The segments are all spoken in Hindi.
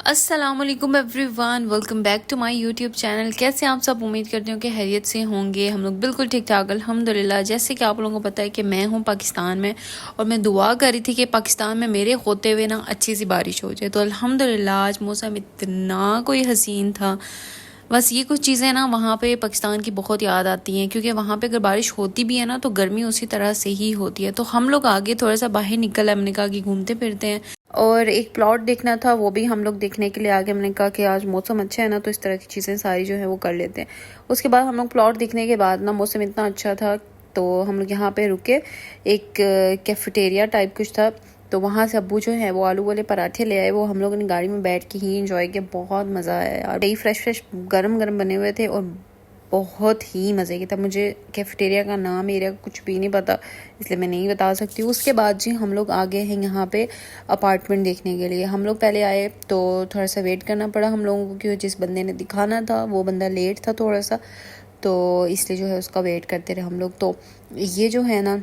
अस्सलाम वालेकुम everyone, welcome back to my YouTube channel. कैसे आप सब? उम्मीद करती हूँ कि खैरियत से होंगे। हम लोग बिल्कुल ठीक ठाक अल्हम्दुलिल्लाह। जैसे कि आप लोगों को पता है कि मैं हूँ पाकिस्तान में और मैं दुआ कर रही थी कि पाकिस्तान में मेरे होते हुए ना अच्छी सी बारिश हो जाए। तो अल्हम्दुलिल्लाह आज मौसम इतना कोई हसीन था। बस ये कुछ चीज़ें ना वहाँ पे पाकिस्तान की बहुत याद आती हैं, क्योंकि वहाँ पे अगर बारिश होती भी है ना तो गर्मी उसी तरह से ही होती है। तो हम लोग आगे थोड़ा सा बाहर निकल, हमने कहा कि घूमते फिरते हैं और एक प्लॉट देखना था, वो भी हम लोग देखने के लिए आगे। हमने कहा कि आज मौसम अच्छा है ना, तो इस तरह की चीज़ें सारी जो है वो कर लेते हैं। उसके बाद हम लोग प्लॉट देखने के बाद ना मौसम इतना अच्छा था तो हम लोग यहाँ पे रुके। एक कैफेटेरिया टाइप कुछ था, तो वहाँ से अब्बू जो है वो आलू वाले पराठे ले आए। वो हम लोगों ने गाड़ी में बैठ के ही इंजॉय किया। बहुत मज़ा आया यार। बड़ी फ्रेश फ्रेश गरम गरम बने हुए थे और बहुत ही मज़े की था। मुझे कैफेटेरिया का नाम एरिया का कुछ भी नहीं पता, इसलिए मैं नहीं बता सकती। उसके बाद जी हम लोग आगे हैं यहाँ पे अपार्टमेंट देखने के लिए। हम लोग पहले आए तो थोड़ा सा वेट करना पड़ा हम लोगों को, क्योंकि जिस बंदे ने दिखाना था वो बंदा लेट था थोड़ा सा, तो इसलिए जो है उसका वेट करते रहे हम लोग। तो ये जो है ना,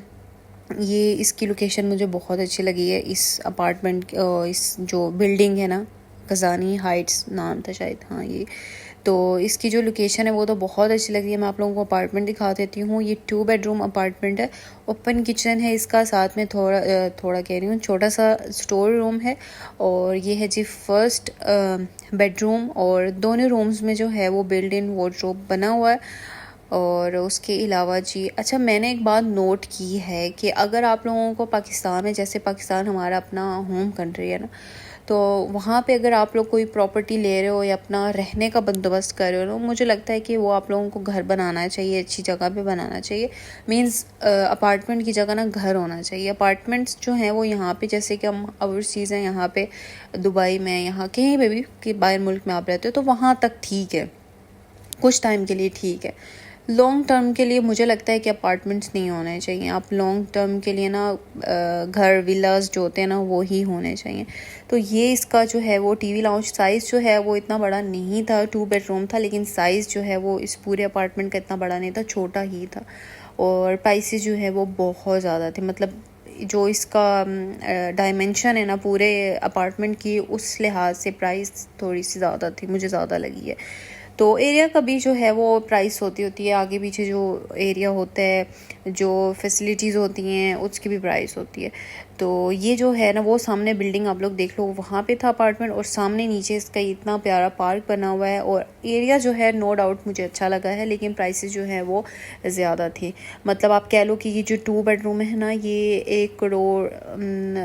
ये इसकी लोकेशन मुझे बहुत अच्छी लगी है। इस अपार्टमेंट इस जो बिल्डिंग है ना, खजानी हाइट्स नाम था शायद, हाँ ये। तो इसकी जो लोकेशन है वो तो बहुत अच्छी लगी है। मैं आप लोगों को अपार्टमेंट दिखा देती हूँ। ये 2 बेडरूम अपार्टमेंट है। ओपन किचन है इसका, साथ में थोड़ा कह रही हूँ छोटा सा स्टोर रूम है। और ये है जी फर्स्ट बेडरूम, और दोनों रूम्स में जो है वो बिल्ट इन वार्डरोब बना हुआ है। और उसके अलावा जी अच्छा, मैंने एक बात नोट की है कि अगर आप लोगों को पाकिस्तान में, जैसे पाकिस्तान हमारा अपना होम कंट्री है ना, तो वहाँ पे अगर आप लोग कोई प्रॉपर्टी ले रहे हो या अपना रहने का बंदोबस्त कर रहे हो, मुझे लगता है कि वो आप लोगों को घर बनाना चाहिए, अच्छी जगह पे बनाना चाहिए। मींस अपार्टमेंट की जगह ना घर होना चाहिए। अपार्टमेंट्स जो हैं वो यहाँ पे, जैसे कि हम ओवरसीज़ हैं यहाँ पे दुबई में, यहाँ कहीं पे भी कि बाहर मुल्क में आप रहते हो, तो वहाँ तक ठीक है, कुछ टाइम के लिए ठीक है। लॉन्ग टर्म के लिए मुझे लगता है कि अपार्टमेंट्स नहीं होने चाहिए। आप लॉन्ग टर्म के लिए ना घर विलास जो होते हैं ना वो ही होने चाहिए। तो ये इसका जो है वो टीवी लाउंज साइज़ जो है वो इतना बड़ा नहीं था। 2 बेडरूम था, लेकिन साइज़ जो है वो इस पूरे अपार्टमेंट का इतना बड़ा नहीं था, छोटा ही था। और प्राइसेस जो है वो बहुत ज़्यादा थे। मतलब जो इसका डायमेंशन है ना पूरे अपार्टमेंट की, उस लिहाज से प्राइस थोड़ी सी ज़्यादा थी, मुझे ज़्यादा लगी है। तो एरिया का भी जो है वो प्राइस होती है, आगे पीछे जो एरिया होता है, जो फैसिलिटीज़ होती हैं उसकी भी प्राइस होती है। तो ये जो है ना, वो सामने बिल्डिंग आप लोग देख लो, वहाँ पे था अपार्टमेंट, और सामने नीचे इसका इतना प्यारा पार्क बना हुआ है। और एरिया जो है नो डाउट मुझे अच्छा लगा है, लेकिन प्राइसेस जो है वो ज़्यादा थी। मतलब आप कह लो कि ये जो 2 बेडरूम है ना, ये 1 करोड़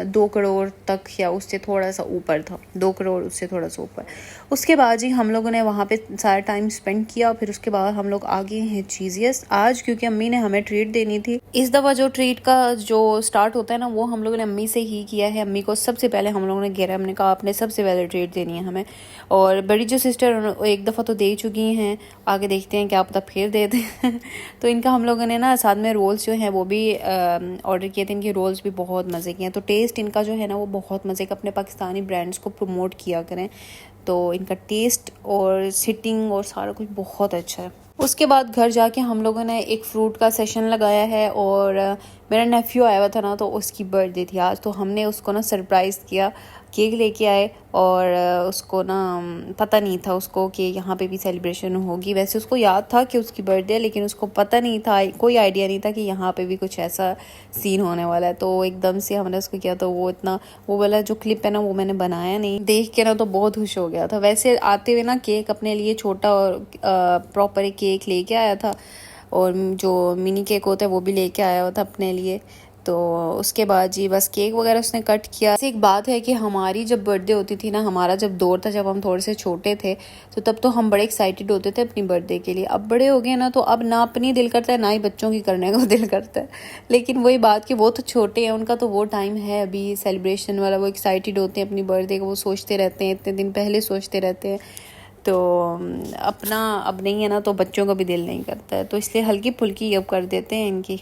2 करोड़ तक या उससे थोड़ा सा ऊपर था, 2 करोड़ उससे थोड़ा सा ऊपर। उसके बाद ही हम लोगों ने वहाँ पे सारा टाइम स्पेंड किया। फिर उसके बाद हम लोग आगे हैं चीज़ियस आज, क्योंकि अम्मी ने हमें ट्रीट देनी थी। इस दफ़ा जो ट्रीट का जो स्टार्ट होता है ना, वो हम लोगों ने अम्मी से ही किया है। अम्मी को सबसे पहले हम लोगों ने घेरा, हमने कहा आपने सबसे पहले ट्रीट देनी है हमें। और बड़ी जो सिस्टर एक दफ़ा तो दे चुकी हैं, आगे देखते हैं क्या पता फिर दे दें। तो इनका हम लोगों ने ना साथ में रोल्स जो हैं वो भी ऑर्डर किए थे। इनकी रोल्स भी बहुत मज़े के हैं। तो टेस्ट इनका जो है ना वो बहुत मज़े का। अपने पाकिस्तानी ब्रांड्स को प्रमोट किया करें, तो इनका टेस्ट और सिटिंग और सारा कुछ बहुत अच्छा है। उसके बाद घर जाके हम लोगों ने एक फ्रूट का सेशन लगाया है। और मेरा नेफ्यू आया हुआ था ना, तो उसकी बर्थडे थी आज, तो हमने उसको ना सरप्राइज़ किया, केक लेके आए। और उसको ना पता नहीं था उसको कि यहाँ पे भी सेलिब्रेशन होगी। वैसे उसको याद था कि उसकी बर्थडे है, लेकिन उसको पता नहीं था, कोई आइडिया नहीं था कि यहाँ पे भी कुछ ऐसा सीन होने वाला है। तो एकदम से हमने उसको किया, तो वो इतना, वो वाला जो क्लिप है ना वो मैंने बनाया नहीं, देख के ना तो बहुत खुश हो गया था। वैसे आते हुए ना केक अपने लिए छोटा और प्रॉपर एक केक लेके आया था, और जो मिनी केक होता है वो भी लेके आया हुआ था अपने लिए। तो उसके बाद जी बस केक वगैरह उसने कट किया। एक बात है कि हमारी जब बर्थडे होती थी ना, हमारा जब दौर था, जब हम थोड़े से छोटे थे, तो तब तो हम बड़े एक्साइटेड होते थे अपनी बर्थडे के लिए। अब बड़े हो गए ना, तो अब ना अपनी दिल करता है ना ही बच्चों की करने को दिल करता है। लेकिन वही बात कि वो तो छोटे हैं, उनका तो वो टाइम है अभी सेलिब्रेशन वाला। वो एक्साइटेड होते हैं अपनी बर्थडे को, वो सोचते रहते हैं, इतने दिन पहले सोचते रहते हैं। तो अपना अब नहीं है ना, तो बच्चों का भी दिल नहीं करता है, तो इसलिए हल्की फुल्की अब कर देते हैं इनकी।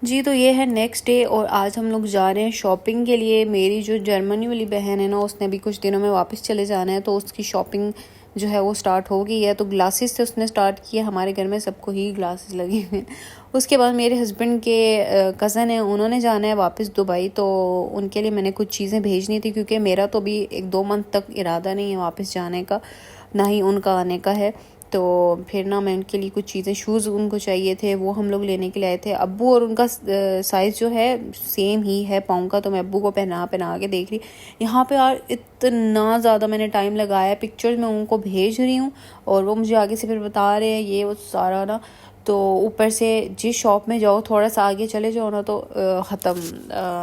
जी तो ये है नेक्स्ट डे, और आज हम लोग जा रहे हैं शॉपिंग के लिए। मेरी जो जर्मनी वाली बहन है ना, उसने भी कुछ दिनों में वापस चले जाना है, तो उसकी शॉपिंग जो है वो स्टार्ट हो गई है। तो ग्लासेस से उसने स्टार्ट किया, हमारे घर में सबको ही ग्लासेस लगे हुए हैं। उसके बाद मेरे हस्बैंड के कज़न हैं, उन्होंने जाना है वापस दुबई, तो उनके लिए मैंने कुछ चीज़ें भेजनी थी, क्योंकि मेरा तो अभी 1-2 मंथ तक इरादा नहीं है वापस जाने का, ना ही उनका आने का है। तो फिर ना मैं उनके लिए कुछ चीज़ें, शूज़ उनको चाहिए थे, वो हम लोग लेने के लिए आए थे। अब्बू और उनका साइज़ जो है सेम ही है पाँव का, तो मैं अब्बू को पहना के देख रही। यहाँ पे यार इतना ज़्यादा मैंने टाइम लगाया, पिक्चर्स मैं उनको भेज रही हूँ और वो मुझे आगे से फिर बता रहे हैं ये वो सारा ना। तो ऊपर से जिस शॉप में जाओ, थोड़ा सा आगे चले जाओ ना, तो ख़त्म,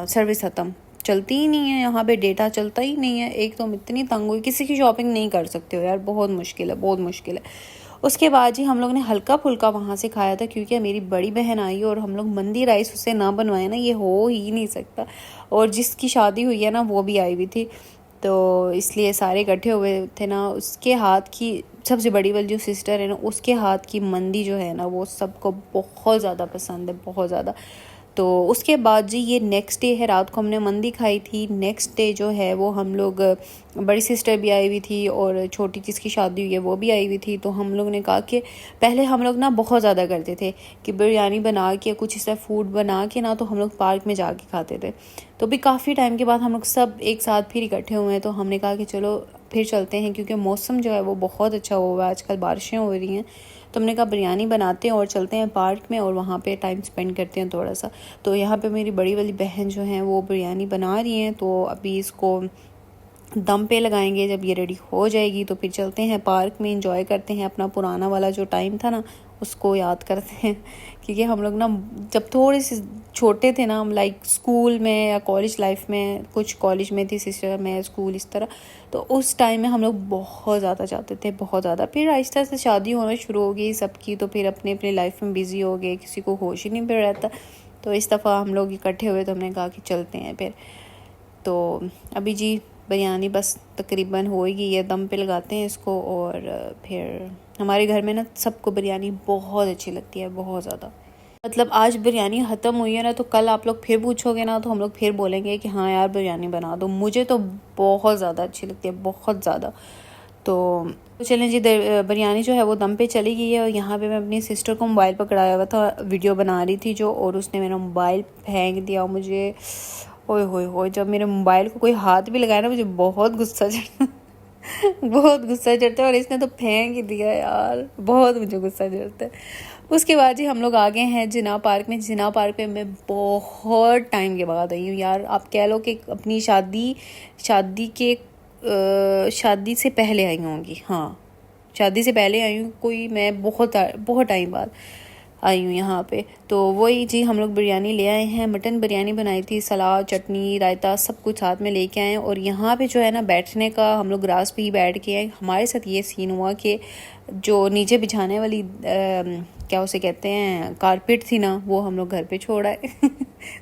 सर्विस ख़त्म, चलती ही नहीं है यहाँ पे, डेटा चलता ही नहीं है। एक तो हम इतनी तंग हुई, किसी की शॉपिंग नहीं कर सकते हो यार, बहुत मुश्किल है, बहुत मुश्किल है। उसके बाद जी हम लोग ने हल्का फुल्का वहाँ से खाया था, क्योंकि मेरी बड़ी बहन आई और हम लोग मंदी राइस उससे ना बनवाए ना, ये हो ही नहीं सकता। और जिसकी शादी हुई है ना वो भी आई हुई थी, तो इसलिए सारे इकट्ठे हुए थे ना। उसके हाथ की सबसे बड़ी वाली जो सिस्टर है ना, उसके हाथ की मंदी जो है ना वो सबको बहुत ज़्यादा पसंद है, बहुत ज़्यादा। तो उसके बाद जी ये नेक्स्ट डे है, रात को हमने मंदी खाई थी। नेक्स्ट डे जो है वो हम लोग, बड़ी सिस्टर भी आई हुई थी और छोटी जिसकी शादी हुई है वो भी आई हुई थी। तो हम लोग ने कहा कि पहले हम लोग ना बहुत ज़्यादा करते थे कि बिरयानी बना के, कुछ इस तरह फूड बना के ना, तो हम लोग पार्क में जाके खाते थे। तो भी काफ़ी टाइम के बाद हम लोग सब एक साथ फिर इकट्ठे हुए हैं, तो हमने कहा कि चलो फिर चलते हैं, क्योंकि मौसम जो है वो बहुत अच्छा हुआ है, आजकल बारिशें हो रही हैं। तो हमने कहा बिरयानी बनाते हैं और चलते हैं पार्क में और वहाँ पे टाइम स्पेंड करते हैं थोड़ा सा। तो यहाँ पे मेरी बड़ी वाली बहन जो हैं वो बिरयानी बना रही हैं, तो अभी इसको दम पे लगाएंगे। जब ये रेडी हो जाएगी तो फिर चलते हैं पार्क में, एंजॉय करते हैं, अपना पुराना वाला जो टाइम था ना उसको याद करते हैं। क्योंकि हम लोग ना जब थोड़े से छोटे थे ना, हम लाइक स्कूल में या कॉलेज लाइफ में, कुछ कॉलेज में थी सिस्टर, मैं स्कूल, इस तरह। तो उस टाइम में हम लोग बहुत ज़्यादा जाते थे, बहुत ज़्यादा। फिर आहिस्ता से शादी होना शुरू हो गई सबकी, तो फिर अपने अपने लाइफ में बिज़ी हो गए, किसी को होश ही नहीं पे रहता। तो इस दफ़ा हम लोग इकट्ठे हुए तो हमने कहा कि चलते हैं फिर। तो अभी जी बिरयानी बस तकरीबन हो ही गई है, दम पे लगाते हैं इसको। और फिर हमारे घर में ना सबको बिरयानी बहुत अच्छी लगती है, बहुत ज़्यादा। मतलब आज बिरयानी ख़त्म हुई है ना, तो कल आप लोग फिर पूछोगे ना, तो हम लोग फिर बोलेंगे कि हाँ यार बिरयानी बना दो। मुझे तो बहुत ज़्यादा अच्छी लगती है, बहुत ज़्यादा। तो चलें जी, बिरयानी जो है वो दम पे चली गई है। और यहाँ पे मैं अपनी सिस्टर को मोबाइल पकड़ाया हुआ था, वीडियो बना रही थी जो, और उसने मेरा मोबाइल फेंक दिया। मुझे ओए होए होए, जब मेरे मोबाइल को कोई हाथ भी लगाया ना, मुझे बहुत गुस्सा चढ़ता बहुत गुस्सा चढ़ता है। और इसने तो फेंक ही दिया यार, बहुत मुझे गुस्सा चढ़ता है। उसके बाद जी हम लोग आ गए हैं जिना पार्क में। जिना पार्क पे मैं बहुत टाइम के बाद आई हूँ यार, आप कह लो कि अपनी शादी से पहले आई होंगी। हाँ, शादी से पहले आई हूँ, कोई मैं बहुत बहुत टाइम बाद आई हूँ यहाँ पे। तो वही जी हम लोग बिरयानी ले आए हैं, मटन बिरयानी बनाई थी, सलाद, चटनी, रायता सब कुछ साथ में लेके आए हैं। और यहाँ पे जो है ना बैठने का, हम लोग ग्रास पे ही बैठ के आए। हमारे साथ ये सीन हुआ कि जो नीचे बिछाने वाली क्या उसे कहते हैं, कारपेट थी ना, वो हम लोग घर पे छोड़ आए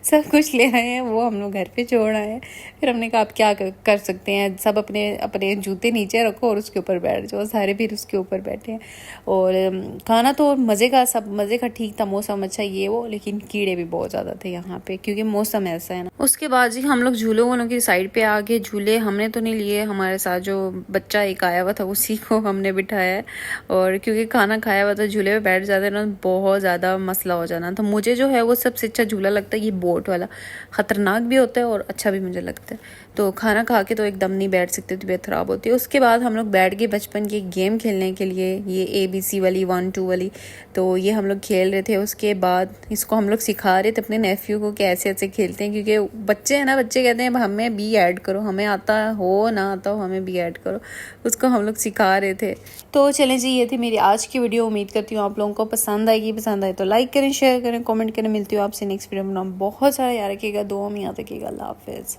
सब कुछ ले आए हैं, वो हम लोग घर पे छोड़ आए हैं। फिर हमने कहा आप क्या कर सकते हैं, सब अपने अपने जूते नीचे रखो और उसके ऊपर बैठ जाओ। सारे फिर उसके ऊपर बैठे हैं। और खाना तो मज़े का, सब मज़े का, ठीक था, मौसम अच्छा ये वो, लेकिन कीड़े भी बहुत ज़्यादा थे यहाँ पे, क्योंकि मौसम ऐसा है ना। उसके बाद जी हम लोग झूलों वालों की साइड पे आ गए। झूले हमने तो नहीं लिए, हमारे साथ जो बच्चा एक आया हुआ था उसी को हमने बिठाया है। और क्योंकि खाना खाया हुआ था, झूले पे बैठ जाते ना बहुत ज़्यादा मसला हो जाना। तो मुझे जो है वो सबसे अच्छा झूला लगता है ये बोट वाला, ख़तरनाक भी होता है और अच्छा भी मुझे लगता है। तो खाना खा के तो एकदम नहीं बैठ सकते, तबीयत ख़राब होती है। उसके बाद हम लोग बैठ गए बचपन की गेम खेलने के लिए, ये ABC वाली 1 2 वाली। तो ये हम लोग खेल रहे थे। उसके बाद इसको हम लोग सिखा रहे थे अपने नेफ्यू को कि ऐसे ऐसे खेलते हैं, क्योंकि बच्चे हैं ना, बच्चे कहते हैं हमें भी ऐड करो, हमें आता हो ना आता हो हमें भी ऐड करो। उसको हम लोग सिखा रहे थे। तो चलें जी, ये थी मेरी आज की वीडियो। उम्मीद करती हूँ आप लोगों को पसंद आएगी। पसंद आए तो लाइक करें, शेयर करें, कमेंट करें। मिलती हूँ आपसे नेक्स्ट वीडियो में। बहुत सारा याद रखिएगा, दुआ में याद रखिएगा। अल्लाह हाफिज़।